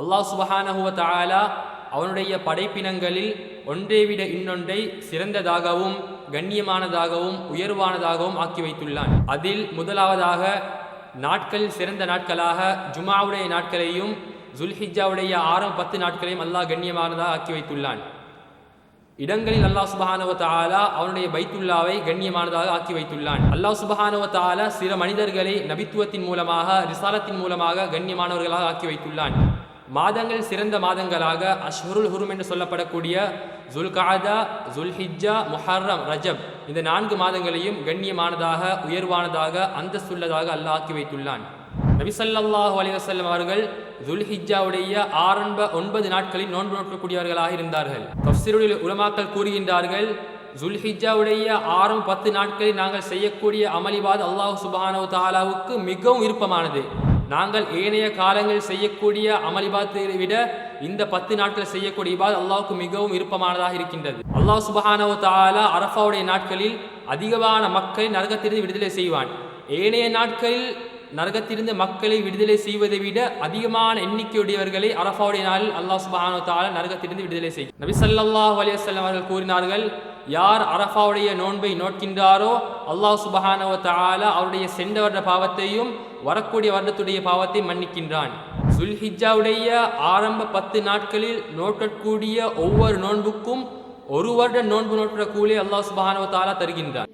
அல்லாஹ் சுப்ஹானஹு வ தஆலா அவனுடைய படைப்பினங்களில் ஒன்றை விட இன்னொன்றை சிறந்ததாகவும் கண்ணியமானதாகவும் உயர்வானதாகவும் ஆக்கி வைத்துள்ளான். அதில் முதலாவதாக நாட்கள் சிறந்த நாட்களாக ஜுமாவுடைய நாட்களையும் துல் ஹிஜ்ஜாவுடைய 10 நாட்களையும் அல்லாஹ் கண்ணியமானதாக ஆக்கி வைத்துள்ளான். இடங்களில் அல்லாஹ் சுப்ஹானஹு வ தஆலா அவனுடைய பைத்துல்லாவை கண்ணியமானதாக ஆக்கி வைத்துள்ளான். அல்லாஹ் சுப்ஹானஹு வ தஆலா சில மனிதர்களை நபித்துவத்தின் மூலமாக ரிசாலத்தின் மூலமாக கண்ணியமானவர்களாக ஆக்கி வைத்துள்ளான். மாதங்கள் சிறந்த மாதங்களாக அஷ்ஹுருல் ஹுரும் என்று சொல்லப்படக்கூடிய ஜுல்காதா, துல் ஹிஜ்ஜா, முஹர்ரம், ரஜப் இந்த 4 மாதங்களையும் கண்ணியமானதாக உயர்வானதாக அந்தஸ்துள்ளதாக அல்லாஹ் ஆக்கி வைத்துள்ளான். நபி ஸல்லல்லாஹு அலைஹி வஸல்லம் அவர்கள் துல் ஹிஜ்ஜாவுடைய ஆரம்ப 9 நாட்களில் நோன்பு நோக்கக்கூடியவர்களாக இருந்தார்கள். தஃப்ஸீருல் உலமாக்கள் கூறுகின்றார்கள், துல் ஹிஜ்ஜாவுடைய ஆரம்ப 10 நாட்களில் நாங்கள் செய்யக்கூடிய அமளிபாத் அல்லாஹ் சுப்ஹானஹு வ தஆலாவுக்கு மிகவும் விருப்பமானது. நாங்கள் ஏனைய காலங்களில் செய்யக்கூடிய அமளிபாத்தை விட இந்த 10 நாட்கள் செய்யக்கூடிய இபாத் அல்லாஹ்வுக்கு மிகவும் விருப்பமானதாக இருக்கின்றது. அல்லாஹ் சுப்ஹானஹு வ தஆலா அரஃபாவுடைய நாட்களில் அதிகமான மக்களை நரகத்திலிருந்து விடுதலை செய்வான். ஏனைய நாட்களில் நரகத்திலிருந்து மக்களை விடுதலை செய்வதை விட அதிகமான எண்ணிக்கையுடையவர்களை அரஃபாவுடைய நாளில் அல்லாஹ் சுப்ஹானஹு வ தஆலா நரகத்திலிருந்து விடுதலை செய்வான். நபி ஸல்லல்லாஹு அலைஹி வஸல்லம் அவர்கள் கூறினார்கள், யார் அரஃபாவுடைய நோன்பை நோட்கின்றாரோ அல்லாஹ் சுப்ஹானஹு வ தஆலா அவருடைய சென்ற வருட பாவத்தையும் வரக்கூடிய வருடத்துடைய பாவத்தை மன்னிக்கின்றான். துல் ஹிஜ்ஜாவுடைய ஆரம்ப 10 நாட்களில் நோட்டக்கூடிய ஒவ்வொரு நோன்புக்கும் ஒரு வருட நோன்பு நோட்டுற கூலி அல்லாஹ் சுப்ஹானஹு வ தஆலா தருகின்றான்.